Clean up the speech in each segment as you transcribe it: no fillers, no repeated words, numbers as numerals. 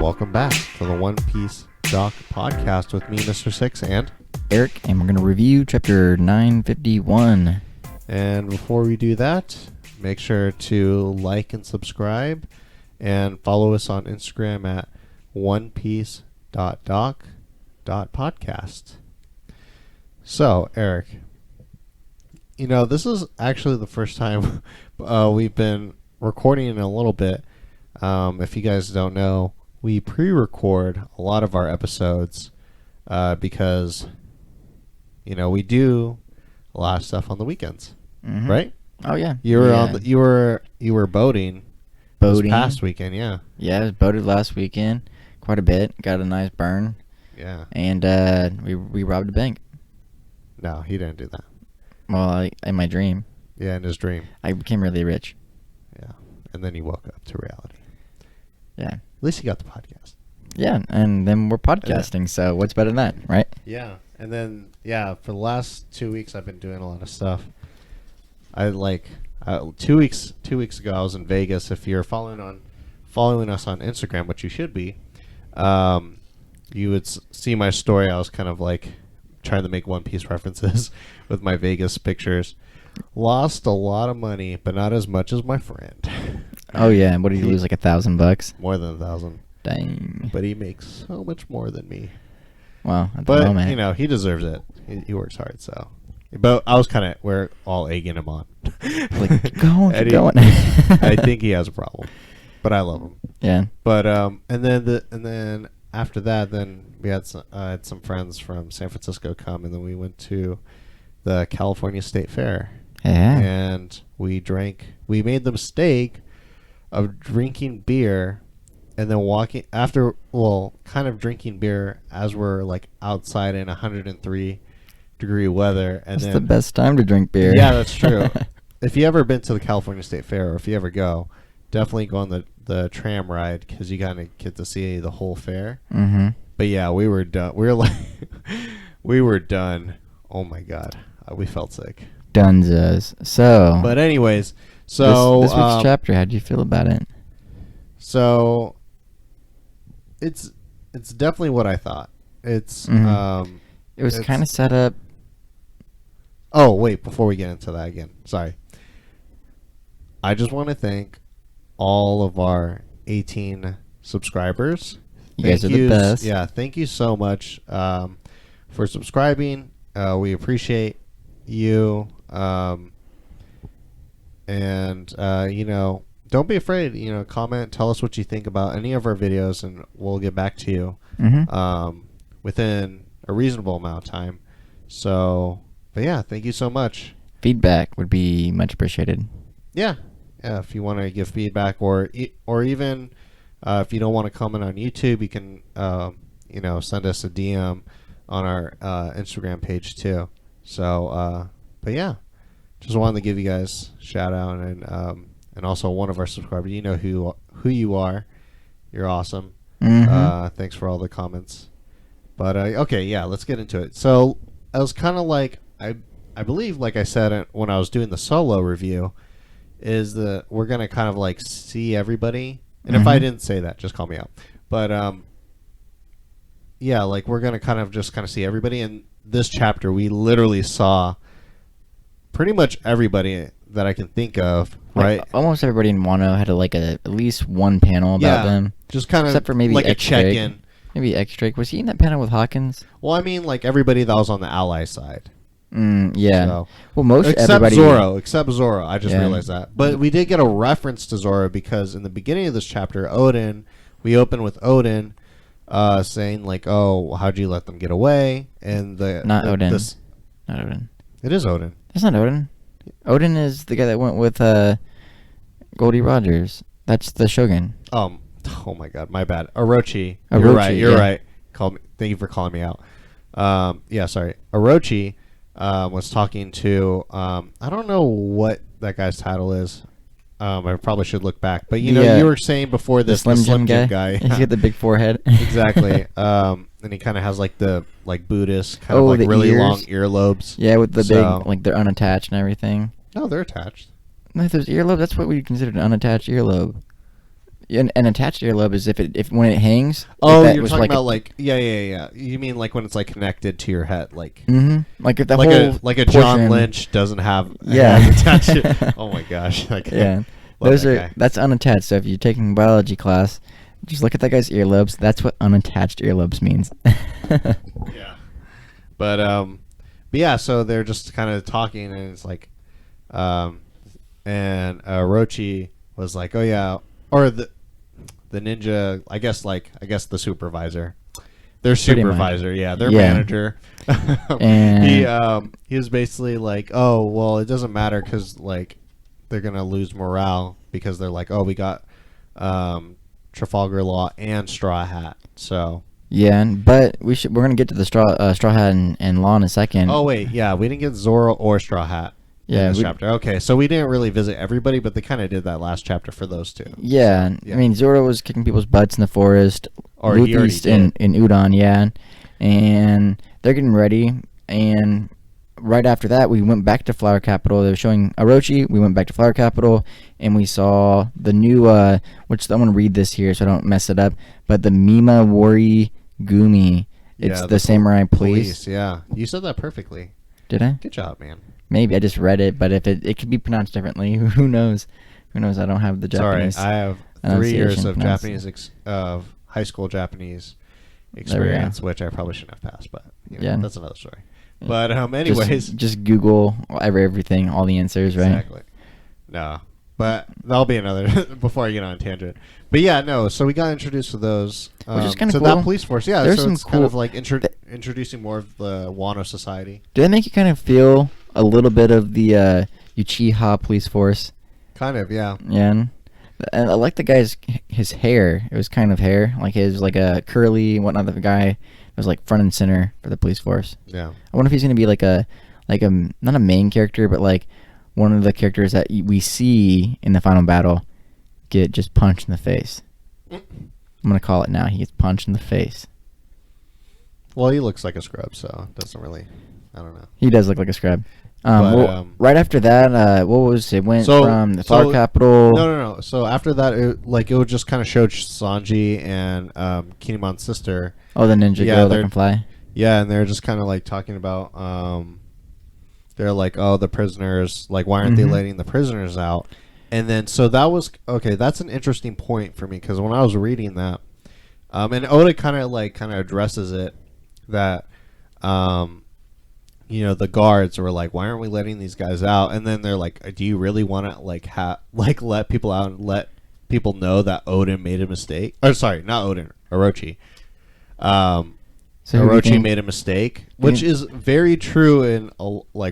welcome back to the One Piece Doc podcast with me, Mr. Six, and Erik, and we're going to review chapter 951. And before we do that, make sure to like and subscribe and follow us on Instagram at onepiece.doc.podcast. So, Erik, you know, this is actually the first time we've been recording in a little bit. If you guys don't know, we pre-record a lot of our episodes because, you know, we do a lot of stuff on the weekends, right? Oh yeah, You were you were boating this past weekend, yeah. Yeah, I was boated last weekend, quite a bit. Got a nice burn. Yeah. And we robbed a bank. No, he didn't do that. Well, in my dream. Yeah, in his dream. I became really rich. Yeah, and then he woke up to reality. Yeah. At least he got the podcast. Yeah, and then we're podcasting, so what's better than that, right? Yeah, and then, for the last 2 weeks, I've been doing a lot of stuff. I 2 weeks ago, I was in Vegas. If you're following us on Instagram, which you should be, you would see my story. I was kind of like trying to make One Piece references with my Vegas pictures. Lost a lot of money, but not as much as my friend. Oh yeah, what did you lose, like $1,000? More than 1,000. Dang. But he makes so much more than me. Well, at the moment. You know, he deserves it. He works hard, so. But I was we're all egging him on. Like, keep going. I think he has a problem, but I love him. Yeah. But and then after that, then we had some friends from San Francisco come, and then we went to the California State Fair. Yeah. And we made the mistake of drinking beer and then kind of drinking beer as we're like outside in 103-degree weather. And That's the best time to drink beer. Yeah, that's true. If you ever been to the California State Fair, or if you ever go, definitely go on the tram ride, because you kind of get to see the whole fair. Mm-hmm. But yeah, we were done. We were done. Oh my God, we felt sick. Dunzas. So. But anyways, so this week's chapter, how do you feel about it? So, it's definitely what I thought. It's it was kind of set up. Oh wait, before we get into that again, sorry. I just want to thank all of our 18 subscribers. You guys are the best. Yeah, thank you so much for subscribing. We appreciate you. You know, don't be afraid. You know, comment, tell us what you think about any of our videos, and we'll get back to you within a reasonable amount of time. So, but yeah, thank you so much. Feedback would be much appreciated. Yeah. If you want to give feedback, or even if you don't want to comment on YouTube, you can send us a DM on our Instagram page too. So, but yeah, just wanted to give you guys a shout out, and also one of our subscribers. You know who you are. You're awesome. Thanks for all the comments. But okay, yeah, let's get into it. So I was kind of like I believe, like I said when I was doing the solo review, is that we're gonna kind of like see everybody. And if I didn't say that, just call me out. But yeah, like we're gonna kind of see everybody. In this chapter, we literally saw pretty much everybody that I can think of, right? Like, almost everybody in Wano had at least one panel about them. Just kind of except for maybe like a check-in. Maybe X-Drake. Was he in that panel with Hawkins? Well, I mean, like everybody that was on the ally side. Yeah. So, well, except everybody. Except Zoro. I just realized that. But we did get a reference to Zoro, because in the beginning of this chapter, we open with Odin saying like, "Oh, how'd you let them get away?" And Not Odin. It is Odin. That's not Odin. Odin is the guy that went with Goldie Rogers. That's the Shogun. Oh my God, my bad. Orochi. You're right. Thank you for calling me out. Yeah, sorry. Orochi was talking to I don't know what that guy's title is. I probably should look back, but you were saying before the Slim Jim guy. He's got the big forehead. Exactly. And he kind of has like the Buddhist kind of like really long earlobes. Yeah, with the big, like they're unattached and everything. No, they're attached. No, if there's earlobe, that's what we consider an unattached earlobe. An attached earlobe is if when it hangs. If Oh, that you're was talking like about like yeah. You mean like when it's like connected to your head, like like if the like whole a John portion- Lynch doesn't have a Yeah. head attached to. Oh my gosh. Okay. Yeah, Love those that are guy. that's unattached. So if you're taking biology class, just look at that guy's earlobes. That's what unattached earlobes means. Yeah. But yeah, so they're just kind of talking, and it's like, and Orochi was like, oh yeah, or the ninja, I guess the supervisor, their Pretty much. supervisor, yeah, their Yeah. manager. And he was basically like, oh well, it doesn't matter because like they're gonna lose morale because they're like, oh, we got Trafalgar Law and Straw Hat, so. yeah, but we're gonna get to the straw hat and law in a second. Oh wait, yeah, we didn't get Zoro or Straw Hat in Yeah, this we- chapter. Okay, so we didn't really visit everybody, but they kind of did that last chapter for those two. Yeah, So, yeah. I mean Zoro was kicking people's butts in the forest. Or he already Luffy's in did. Udon, yeah, and they're getting ready. And right after that, we went back to Flower Capital. They were showing Orochi. We went back to Flower Capital, and we saw the new. Which I'm gonna read this here so I don't mess it up. But the Mima Wari Gumi. It's Yeah, the samurai police. Yeah, you said that perfectly. Did I? Good job, man. Maybe I just read it, but if it could be pronounced differently, who knows? Who knows? I don't have the Sorry, Japanese. I have 3 years pronunciation of pronounced. Japanese of high school Japanese we go. experience, which I probably shouldn't have passed, but Yeah. that's another story. Yeah. But anyways, just Google everything, all the answers, right? exactly. No, but that'll be another before I get on a tangent. But yeah, no. So we got introduced to those. Which is kinda so cool. that police force, yeah. There's so some it's kind of cool- like th- introducing more of the Wano society. Do they make you kind of feel a little bit of the Uchiha police force? Kind of, yeah. Yeah. And I like the guy's his hair. It was kind of hair, like his like a curly and whatnot. The guy was like front and center for the police force. Yeah. I wonder if he's gonna be like a not a main character, but like one of the characters that we see in the final battle get just punched in the face. I'm gonna call it now. He gets punched in the face. Well, he looks like a scrub, so it doesn't really. I don't know. He does look like a scrub. But, Right after that, what was it? Went So- from the so- Flower Capital. No. So after that, it would just kind of show Sanji and Kinemon's sister. Oh, the ninja Yeah, girl that they're- can fly. Yeah, and they're just kind of like talking about. They're like, oh, the prisoners. Like, why aren't they Mhm. letting the prisoners out? And then, so that was okay. That's an interesting point for me because when I was reading that, and Oda kind of addresses it that, the guards were like, why aren't we letting these guys out? And then they're like, do you really want to let people out and let people know that Odin made a mistake? Or sorry, not Odin, Orochi. So who do you Orochi think- made a mistake, which is very true in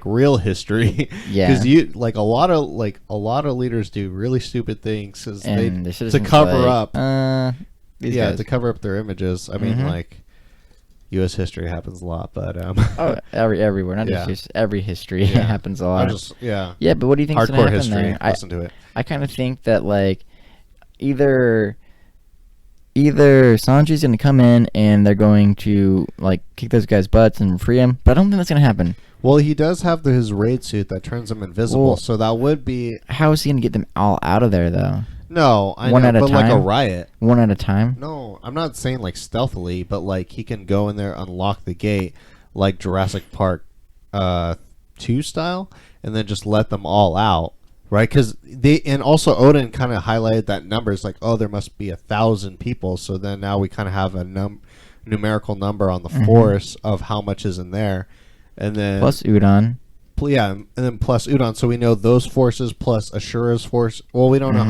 real history. Yeah. because a lot of leaders do really stupid things because and they their to citizens cover like, up. These Yeah, guys. to cover up their images. I mean, Mhm. U.S. history happens a lot, but Oh, everywhere, not Yeah. just every history Yeah. happens a I lot. just yeah, Yeah, but what do you think is gonna hardcore happen history. there? Listen to it. I kind of think that like either Sanji's gonna come in and they're going to like kick those guys' butts and free him, but I don't think that's gonna happen. Well, he does have his raid suit that turns him invisible, Well- so that would be How is he gonna get them all out of there though? no, I One know, at a but like a time? riot. One at a time? No, I'm not saying like stealthily, but like he can go in there, unlock the gate, like Jurassic Park 2 style, and then just let them all out, right? Because and also Odin kind of highlighted that numbers like, oh, there must be 1,000 people, so then now we kind of have a numerical number on the Mhm. force of how much is in there, and then Plus Udon. yeah, and then plus Udon, so we know those forces plus Ashura's force. Well, we don't know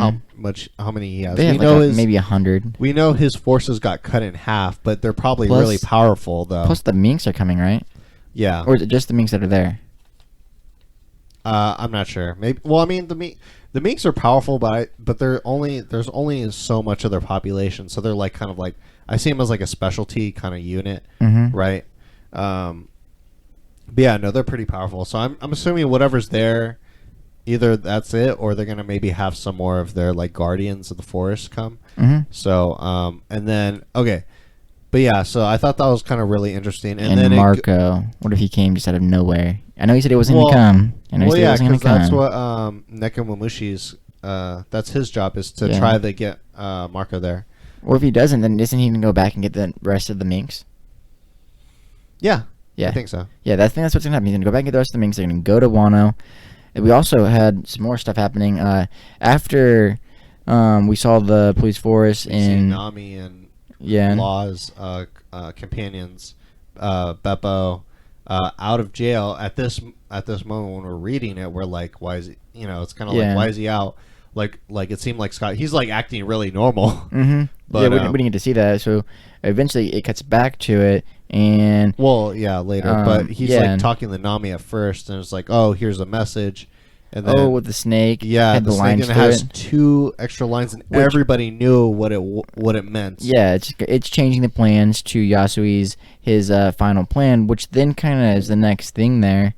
how many he has. They We have know like maybe 100. we know his forces got cut in half, but they're probably Plus- really powerful, though. Plus the Minks are coming, right? Yeah, Or is it just the Minks that are there? I'm not sure. Maybe. Well, I mean, the Minks are powerful, but there's only so much of their population, so they're like kind of like I see them as like a specialty kind of unit, Mm-hmm. right? But yeah, no, they're pretty powerful. So I'm assuming whatever's there, either that's it, or they're gonna maybe have some more of their like guardians of the forest come. Mm-hmm. So and then okay, but yeah, so I thought that was kind of really interesting. And then Marco, what if he came just out of nowhere? I know he said he wasn't Well- gonna come. I know he well, said yeah, he wasn't because gonna that's come. what Nekomamushi's that's his job, is to Yeah. try to get Marco there. Or if he doesn't, then isn't he gonna go back and get the rest of the minks? Yeah, Yeah. I think so. Yeah, I think that's what's gonna happen. He's gonna go back and get the rest of the minks. They're gonna go to Wano. And we also had some more stuff happening after we saw the police force We see in Nami and yeah. Law's companions, Beppo, out of jail. At this moment when we're reading it, we're like, why is he? You know, it's kind of Yeah. like, why is he out? Like it seemed like Scott. He's like acting really normal. Mm-hmm. But, Yeah, we didn't get to see that. So eventually it cuts back to it, and Well, yeah, later. But he's yeah. like talking to Nami at first, and it's like, oh, here's a message. And then, with the snake, yeah, had the the snake, lines and it through has it. 2 extra lines, and Which- everybody knew what it meant. Yeah, it's changing the plans to Yasui's his final plan, which then kind of is the next thing there.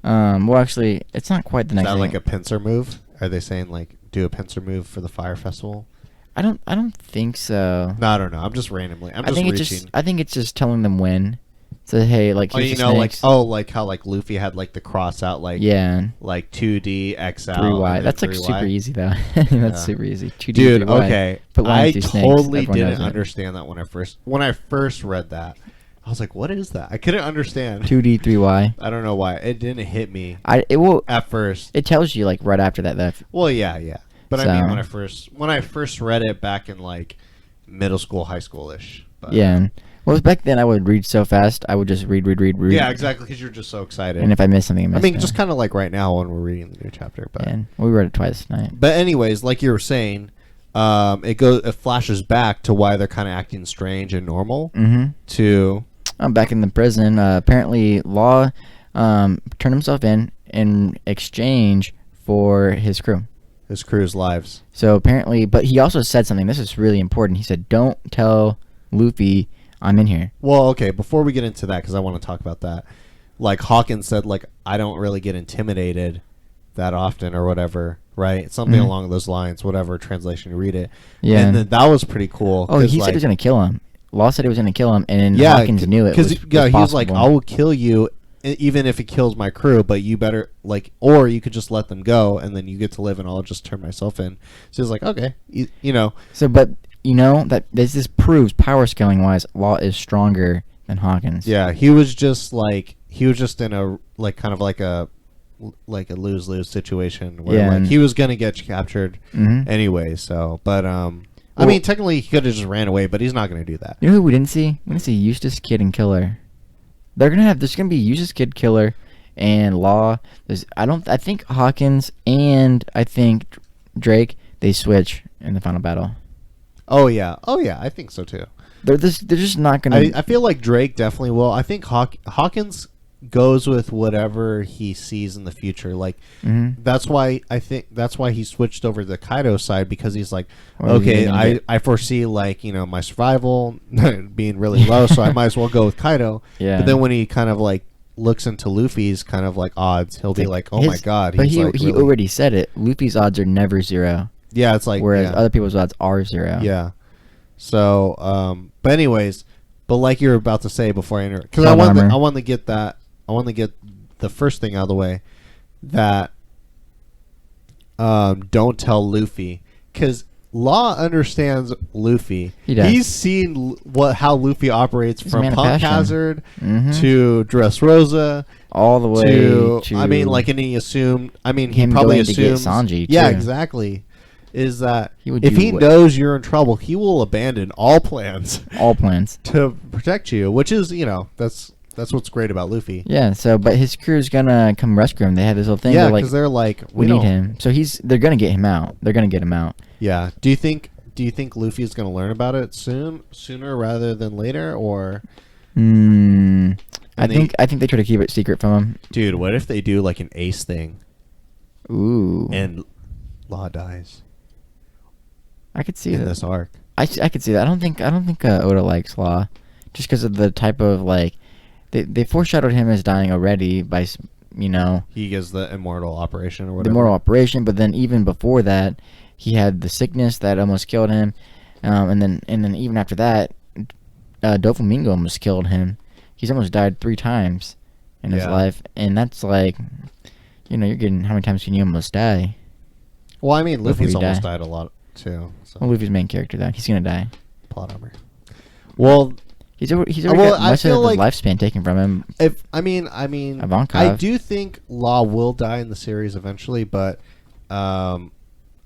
Well, actually, it's not quite the Is next that thing. like a pincer move? Are they saying like do a pincer move for the fire festival? I don't think so. No, I don't know. I'm just randomly. I'm I just think reaching. I think it's just telling them when. So hey, like Oh, here's you the know, like snakes. like how like Luffy had like the cross out, like Yeah, like 2D X out, 3Y. and That's then like 3Y. super easy though. That's Yeah. super easy. 2D, Dude, 3Y. okay. Put lines I through snakes. totally Everyone didn't knows it. understand that when I first read that. I was like, what is that? I couldn't understand. 2D, 3Y. I don't know why. It didn't hit me It will. at first. It tells you like right after that. Well, yeah. But I mean, So- when I first read it back in like middle school, high school-ish. But, Yeah. Well, back then I would read so fast. I would just read. Yeah, exactly, because you're just so excited. And if I missed something, I I missed mean, it. just kind of like right now when we're reading the new chapter. But And we read it twice tonight. But anyways, like you were saying, it flashes back to why they're kind of acting strange and normal. Mm-hmm. To Back in the prison, apparently Law turned himself in exchange for his crew. his crew's lives. So apparently, but he also said something. This is really important. He said, "Don't tell Luffy I'm in here." Well, okay, before we get into that, because I want to talk about that, like Hawkins said, like I don't really get intimidated that often or whatever, right? Something Mhm. along those lines, whatever translation you read it. Yeah. And then that was pretty cool. Oh, 'cause, he said he was gonna kill him. Law said he was gonna kill him, and yeah, Hawkins knew it. Because Was he was like, possible. "I will kill you, even if it kills my crew. But you better like, or you could just let them go, and then you get to live, and I'll just turn myself in." So he's like, "Okay, you know." So, but you know that this proves power scaling wise, Law is stronger than Hawkins. Yeah, he was just in a like kind of like a lose-lose situation where Yeah, like and- he was gonna get captured Mhm. anyway. So, but I Well- mean, technically he could have just ran away, but he's not gonna do that. You know who we didn't see? We didn't see Eustace, Kid, and Killer. There's gonna be Eustace, Kid, Killer, and Law. I think Hawkins and I think Drake, they switch in the final battle. Oh yeah, I think so too. They're just not gonna. I feel like Drake definitely will. I think Hawkins goes with whatever he sees in the future. Like Mhm. that's why he switched over to the Kaido side, because he's like, Or is he okay, gonna get- I foresee like my survival being really low, so I might as well go with Kaido. Yeah. But then when he kind of like looks into Luffy's kind of like odds, he'll be like, oh my god. But he's he like he really- already said it. Luffy's odds are never 0, yeah, it's like whereas yeah. other people's odds are 0. Yeah. So, but anyways, but like you were about to say before I interrupt, because Plot I armor. want to get that. I want to get the first thing out of the way, that don't tell Luffy, because Law understands Luffy. He does. He's seen how Luffy operates He's a from man of Punk passion. Hazard Mhm. to Dressrosa All the way to, to. I mean, like, and he assumed. I mean, he him probably going to get assumes. Sanji, Yeah, too. exactly. Is that He would if do he what- knows you're in trouble, he will abandon all plans all plans. to protect you, which is that's what's great about Luffy. Yeah. So, but his crew's gonna come rescue him. They have this whole thing. Yeah, They're like, because they're like, we need don't- him. So they're gonna get him out. They're gonna get him out. Yeah. Do you think Luffy is going to learn about it sooner rather than later, or? I And think they try to keep it secret from him. Dude, what if they do like an Ace thing Ooh. and Law dies I could see in that. this arc? I could see that. I don't think Oda likes Law, just because of the type of like they foreshadowed him as dying already by He gets the immortal operation or the whatever. moral operation, but then even before that, he had the sickness that almost killed him, and then even after that, Doflamingo almost killed him. He's almost died 3 times in his Yeah. life, and that's like, you're getting how many times can you almost die? Well, I mean, Before Luffy's he almost die. died a lot too. So Well, Luffy's main character though. He's gonna die. plot armor. Well, He's already well, got I much feel of his like lifespan taken from him. if I mean, I Ivankov. do think Law will die in the series eventually, but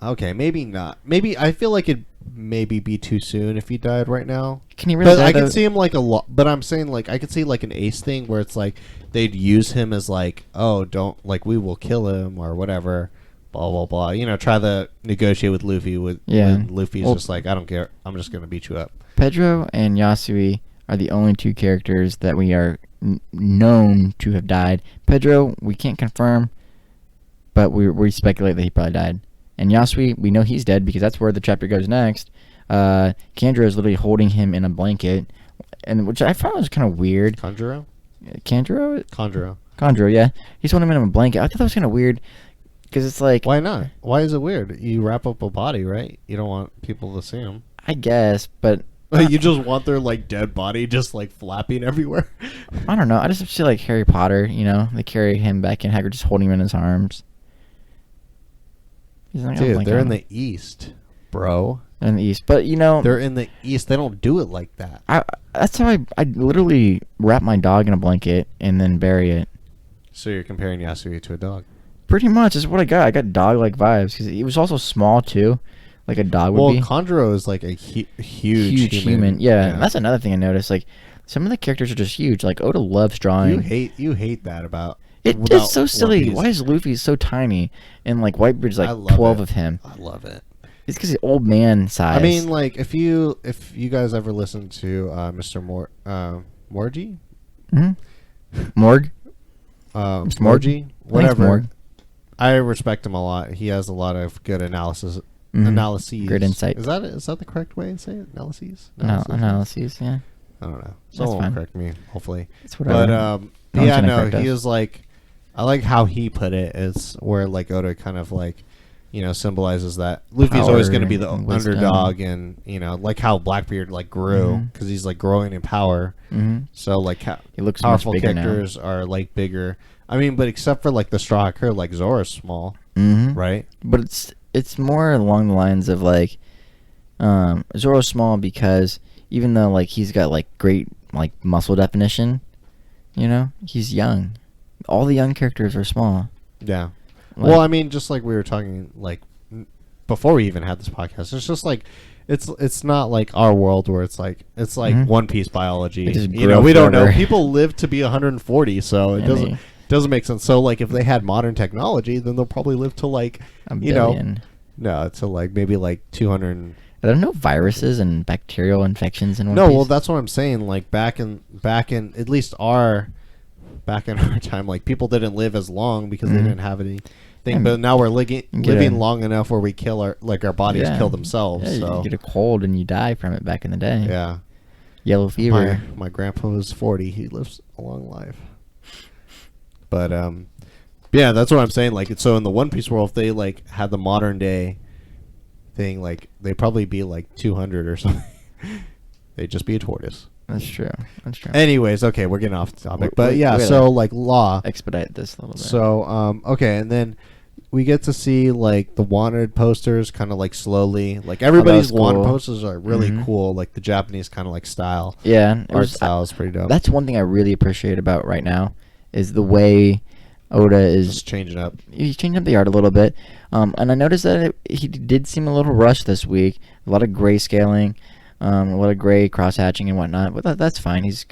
okay, maybe not. Maybe I feel like it'd maybe be too soon if he died right now. Can he really? But die, I can though? see him like a lot. But I'm saying like I could see like an Ace thing where it's like they'd use him as like, oh, don't like we will kill him or whatever. Blah blah blah. You know, try to negotiate with Luffy. When Luffy's just like, I don't care. I'm just gonna beat you up. Pedro and Yasui are the only two characters that we are known to have died. Pedro, we can't confirm, but we speculate that he probably died. And Yasui, we know he's dead because that's where the chapter goes next. Kanjuro is literally holding him in a blanket, and which I found was kind of weird. Conjuro? Conjuro, yeah. He's holding him in a blanket. I thought that was kind of weird because it's like, Why not? Why is it weird? You wrap up a body, right? You don't want people to see him. I guess, but You just want their like dead body just like flapping everywhere. I don't know. I just feel like Harry Potter, you know, they carry him back and Hagrid just holding him in his arms. He's like, Dude, they're in the East, bro. in the East, but you know, They're in the East. They don't do it like that. that's how I literally wrap my dog in a blanket and then bury it. So you're comparing Yasui to a dog. Pretty much is what I got. I got dog-like vibes because he was also small too, like a dog would be. Well, Conjuro is like a huge human. Yeah, that's another thing I noticed. Like some of the characters are just huge. Like Oda loves drawing. You hate that about it's so silly. One Piece. Why is Luffy so tiny and like Whitebeard's like I love 12 it. of him? I love it. It's because he's old man size. I mean, like if you guys ever listen to Mr. Morgie, Morg. Morgie, Thanks, whatever. Morg. I respect him a lot. He has a lot of good analyses. Good insight. Is that the correct way to say it? Analyses. Analyses. Yeah. I don't know. That's Someone will fine. correct me, hopefully. It's whatever. But one's yeah, gonna no, correct he us. is like, I like how he put it. Is where like Oda kind of like, you know, symbolizes that Luffy's always Power going to be the and wisdom. underdog, and you know, like how Blackbeard like grew because he's like growing in power. So like He looks much powerful bigger now. characters are like bigger. I mean, but except for like the Straw Hat Crew, like Zora's small, right? But it's more along the lines of like, Zoro's small because even though like he's got like great like muscle definition, you know, he's young. All the young characters are small. Yeah. Like- Well, I mean, just like we were talking, like before we even had this podcast, it's just like it's not like our world where it's like One Piece biology. They just You know, grow we don't know. forever. People live to be 140, so it And doesn't make sense. So like if they had modern technology, then they'll probably live to like a you know billion. no to like maybe like 200. Are there no viruses and bacterial infections in One No, Piece? well that's what I'm saying. Like back in at least back in our time, like people didn't live as long because they didn't have anything. Yeah, But now we're living a- long enough where we kill our bodies Yeah. kill themselves. Yeah, So you get a cold and you die from it back in the day. yeah, Yellow fever. my grandpa was 40. He lives a long life. But yeah, that's what I'm saying. Like so in the One Piece world, if they like had the modern day thing, like they'd probably be like 200 or something. They'd just be a tortoise. That's true. That's true. Anyways, okay, we're getting off the topic. But we yeah, gotta so like Law. Expedite this a little bit. So okay, and then we get to see like the wanted posters kind of like slowly, like everybody's cool. wanted posters are really Mhm. cool, like the Japanese kind of like style. Yeah, Art style is pretty dope. That's one thing I really appreciate about right now is the way Oda is Just changing up. he's changing up the art a little bit. And I noticed that he did seem a little rushed this week. A lot of grayscaling, a lot of gray cross hatching and whatnot. But that's fine. He's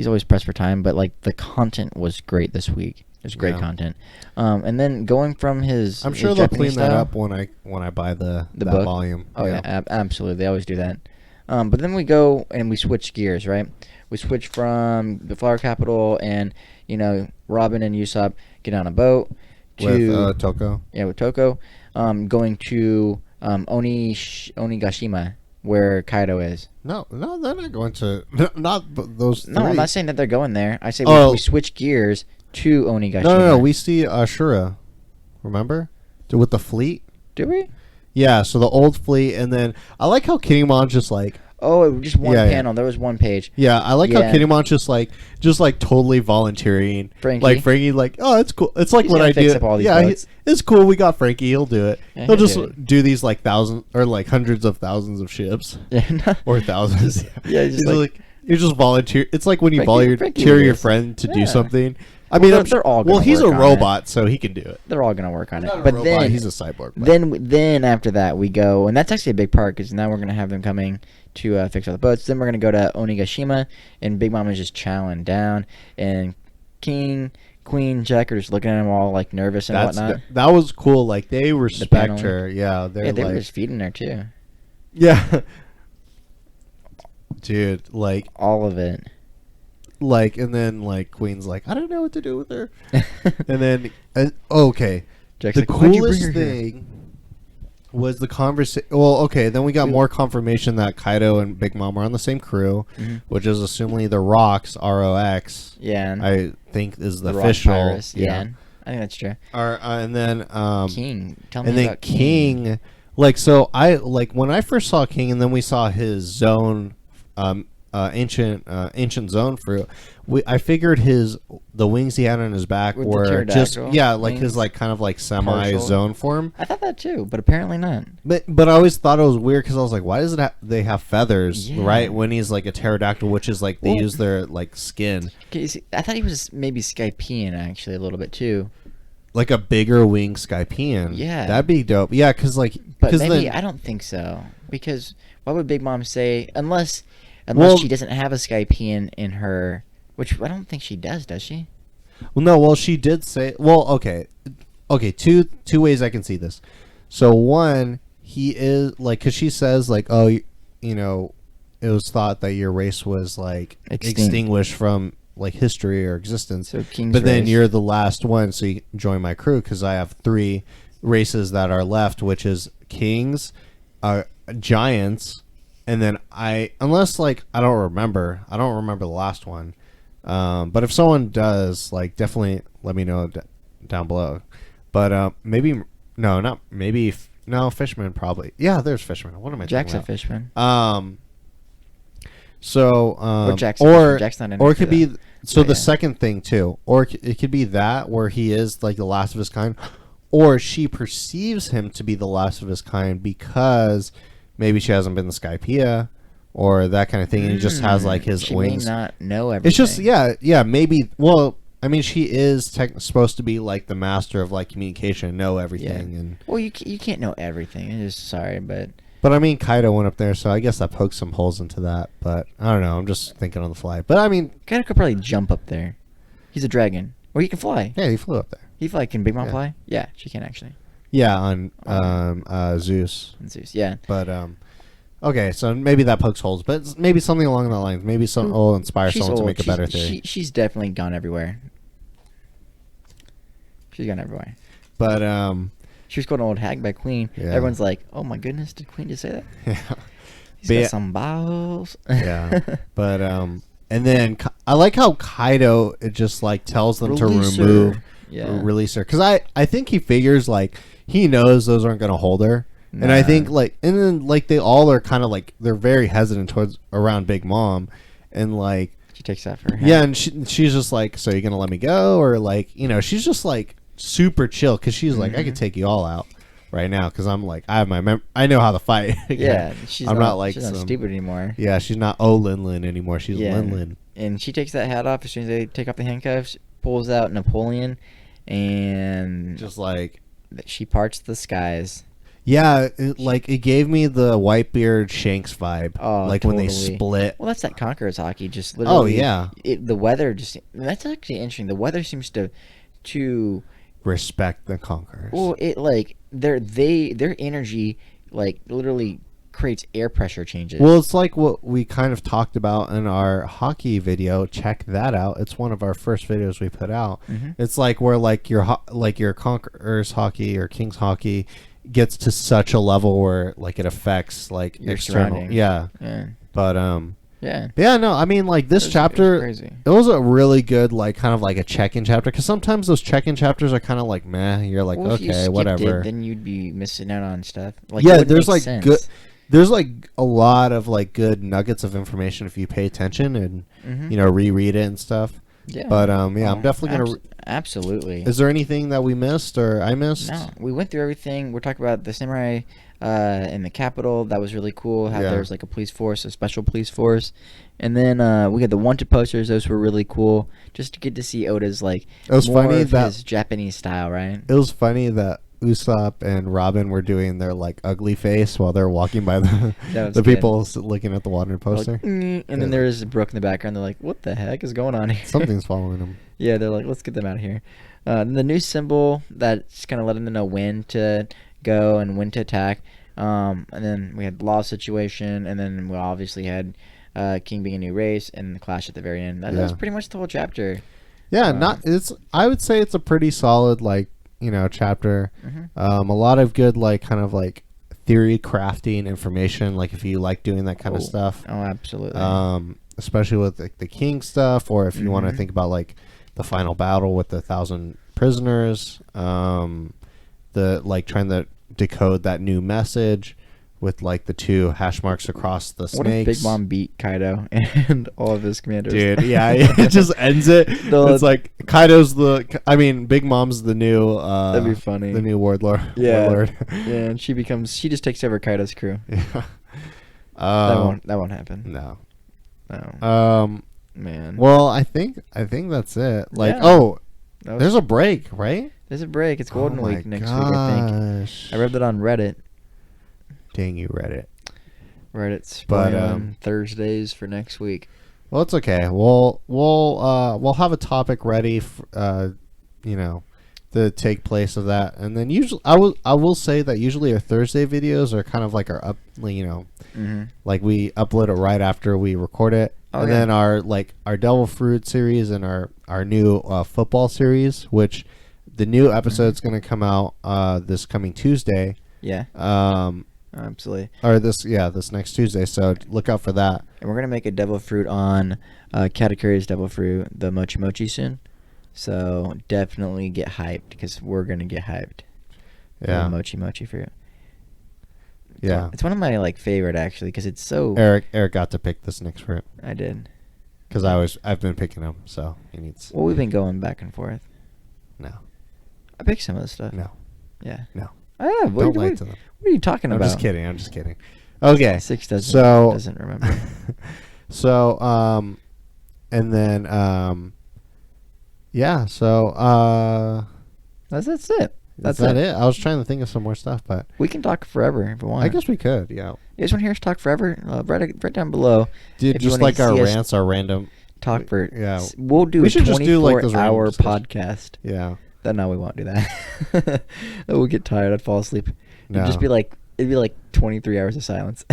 always pressed for time. But like the content was great this week. It was great Yeah. content. And then going from his I'm sure his they'll Japanese clean that style- up when I buy that book? volume. Oh yeah, absolutely. They always do that. But then we go and we switch gears, right? We switch from the Flower Capital and Robin and Usopp get on a boat to With Toko. yeah with Toko, going to Onigashima where Kaido is. No, they're not going to. Not those three. No, I'm not saying that they're going there. I say Oh. we switch gears to Onigashima. No. We see Ashura. Remember, with the fleet. Do we? Yeah, so the old fleet, and then I like how Kinemon just like just one Yeah, yeah. panel. There was one page. Yeah, I like how Yeah. Kittymon's just like totally volunteering. Frankie. Like Frankie, like, oh, it's cool. It's like He's what gonna I fix do. up all these Yeah, boats. it's cool. We got Frankie. He'll do it. Yeah, he'll he'll just do it. do these like thousands or like hundreds of thousands of ships Yeah, or thousands. yeah, just He's like- like you just volunteer. It's like when you Frankie volunteer will your do friend to do Yeah. something. I Well, mean, they're all well, gonna he's a work on robot, so he can do it. they're all gonna work on it. Not a But robot, then he's a cyborg. But. then after that we go, and that's actually a big part because now we're gonna have them coming to fix all the boats. Then we're gonna go to Onigashima, and Big Mom is just chowing down, and King, Queen, Jack are just looking at him all like nervous and whatnot. That was cool. Like they respect panel. her. Yeah, they're Yeah, they like, were just feeding her too, yeah, dude, like. all of it. And then like Queen's like, I don't know what to do with her. And then okay, Jack's the like, "Why'd you bring coolest her here?" thing was the conversation. Well, okay, then we got more confirmation that Kaido and Big Mom are on the same crew, Mhm. which is assuming the Rocks ROX. Yeah, and I think is the the Rock official. Pirates, yeah, I think that's true. And then King, tell me and then about King. King, like so I like when I first saw King, and then we saw his zone, ancient zone fruit. I figured the wings he had on his back With the were just pterodactyl like his wings? like kind of like semi Partial? zone form. I thought that too, but apparently not. But I always thought it was weird because I was like, why does they have feathers, Yeah. right? When he's like a pterodactyl, which is like they Well- use their like skin, Okay, see, I thought he was maybe Skypean actually a little bit too. like a bigger wing Skypean. Yeah. that'd be dope. Yeah, because like But because maybe then I don't think so, because why would Big Mom say unless Well- she doesn't have a Skypean in her, which I don't think she does she? well no well she did say okay two ways I can see this. So one, he is like because she says like you know it was thought that your race was like Extinct. extinguished from like history or existence. So King's But then race. you're the last one, so you can join my crew because I have 3 races that are left, which is kings, giants, and then unless like I don't remember the last one. But if someone does, like definitely let me know down below. But maybe no, not maybe no Fishman probably. Yeah, there's Fishman. What am I Jack's a talking fishman. about? So Or Jack's a or fishman. Jack's not in or it it could for be that. so But the yeah. second thing too, or it could be that where he is like the last of his kind, or she perceives him to be the last of his kind because maybe she hasn't been the Skypea or that kind of thing, and he just has like his she wings. may not know everything. It's just yeah maybe. Well, I mean, she is supposed to be like the master of like communication, know everything, Yeah. and Well, you can't know everything. I'm just sorry, but I mean Kaido went up there, so I guess that pokes some holes into that. But I don't know. I'm just thinking on the fly. But I mean, Kaido could probably jump up there. He's a dragon, or he can fly. yeah, he flew up there. He fly. Can Big Mom Yeah. fly? Yeah, she can actually. Yeah, on Zeus. And Zeus, yeah. But okay, so maybe that pokes holes, but maybe something along that lines. Maybe some will inspire She's someone to old. make a better theory. She's definitely gone everywhere. She's gone everywhere. But She was called an old hag by Queen. Yeah. Everyone's like, "Oh my goodness, did Queen just say that?" yeah, He's But got yeah- some balls. yeah. But and then I like how Kaido it just like tells them Release to her. remove, Yeah. release her, because I think he figures like he knows those aren't gonna hold her. And I Nah. think and then they all are kind of like they're very hesitant towards around Big Mom, and like She takes that for her. yeah, and she's just like, so you're gonna let me go, or like she's just like super chill because she's like, I could take you all out right now because I'm like I have I know how to fight. Yeah, she's I'm not like she's not some- stupid anymore. Yeah, she's not Lin Lin anymore. She's Yeah. Lin Lin. And she takes that hat off as soon as they take off the handcuffs, pulls out Napoleon, and Just like she parts the skies. yeah, it gave me the Whitebeard Shanks vibe. Oh, like when they totally. split. Well, that's that Conqueror's hockey. Just Oh literally. yeah, The weather just. That's actually interesting. The weather seems to respect the conquerors. well, it like their energy like literally creates air pressure changes. Well, it's like what we kind of talked about in our hockey video. Check that out. It's one of our first videos we put out. Mhm. It's like where like your conquerors hockey or king's hockey gets to such a level where like it affects like Your external. surroundings. Yeah, Yeah. but Yeah. yeah, no, I mean like this It was chapter. crazy. It was a really good like kind of like a check-in chapter because sometimes those check-in chapters are kind of like meh. You're like Well, if you okay, skipped whatever. it, then you'd be missing out on stuff. Like, it Yeah, wouldn't there's make like sense. good. there's like a lot of like good nuggets of information if you pay attention and reread it and stuff. Yeah. But yeah, I'm definitely gonna. Absolutely. Is there anything that we missed or I missed? No, we went through everything. We're talking about the samurai in the capital. That was really cool. How there was like a police force, a special police force, and then we had the wanted posters. Those were really cool. Just to get to see Oda's like It was more funny of that his Japanese style, right? it was funny that Usopp and Robin were doing their like ugly face while they're walking by the people looking at the wanted poster. Like, and then there's Brooke in the background. They're like, "What the heck is going on here?" Something's following them. Yeah, they're like, "Let's get them out of here." The new symbol that's kind of letting them know when to go and when to attack. And then we had the law situation, and then we obviously had King being a new race and the clash at the very end. That was pretty much the whole chapter. Yeah, I would say it's a pretty solid chapter. A lot of good kind of theory crafting information. Like if you like doing that kind of stuff. Oh, absolutely. Especially with the King stuff, or if you want to think about the final battle with the 1,000 prisoners. Trying to decode that new message with the 2 hash marks across the snakes. What if Big Mom beat Kaido and all of his commanders? Dude, yeah, it just ends it. It's like Kaido's Big Mom's the new that'd be funny. The new warlord. Yeah. Warlord. Yeah, and she just takes over Kaido's crew. Yeah. That won't happen. No. Man. Well, I think that's it. There's a break, right? There's a break. It's Golden Week next week, I think. I read that on Reddit. Dang you, Reddit. Reddit's spoiling Thursdays for next week. Well, it's okay. We'll have a topic ready, the take place of that, and then usually I will say that usually our Thursday videos are kind of like our like we upload it right after we record it, and then our Devil Fruit series and our new football series, which the new episode's going to come out this coming Tuesday. Yeah. Absolutely. Or this next Tuesday. So look out for that. And we're gonna make a Devil Fruit on Katakuri's Devil Fruit, the Mochi Mochi soon. So definitely get hyped because we're gonna get hyped. Yeah. The Mochi Mochi fruit. Yeah. It's one of my favorite actually because it's so. Eric got to pick this next fruit. I did. Because I've been picking them, so he needs. Well, we've been going back and forth. No. I picked some of the stuff. No. Yeah. No. Don't lie to them. What are you talking about? I'm just kidding. Okay. 6 doesn't remember. So and then yeah. So that's it. That's it. I was trying to think of some more stuff, but we can talk forever if we want. I guess we could. Yeah. You guys want to hear us talk forever? Right down below. Dude, just like our rants, our random. Talk for. Yeah. We'll do we a should just do 24-hour podcast. Yeah. No, we won't do that. We'll get tired. I'd fall asleep. No. It'd be like 23 hours of silence.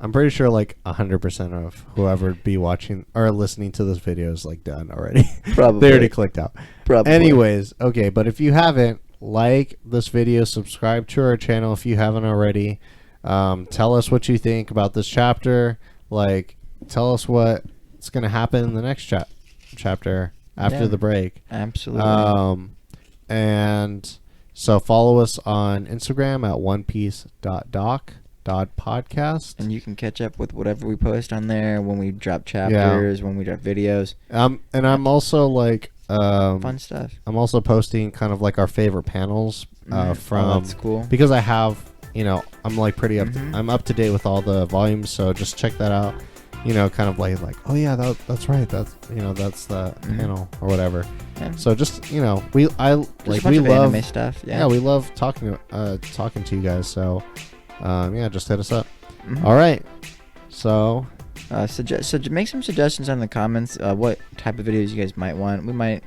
I'm pretty sure 100% of whoever be watching or listening to this video is done already. Probably. They already clicked out. Probably. Anyways, okay, but if you haven't, like this video, subscribe to our channel if you haven't already. Tell us what you think about this chapter. Tell us what's going to happen in the next chapter after the break. Absolutely. And so follow us on Instagram at onepiece.doc.podcast. And you can catch up with whatever we post on there when we drop chapters, when we drop videos. And I'm also fun stuff. I'm also posting kind of our favorite panels from that's cool. Because I have, I'm pretty up I'm up to date with all the volumes, so just check that out. Kind of oh yeah, that's right. That's that's the panel or whatever. Yeah. So just we love anime stuff. Yeah, we love talking to you guys. So just hit us up. All right. So make some suggestions in the comments. What type of videos you guys might want. We might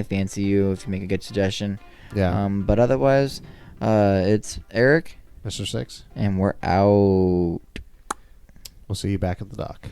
fancy you if you make a good suggestion. Yeah. But otherwise, it's Eric, Mr. Six, and we're out. We'll see you back at the dock.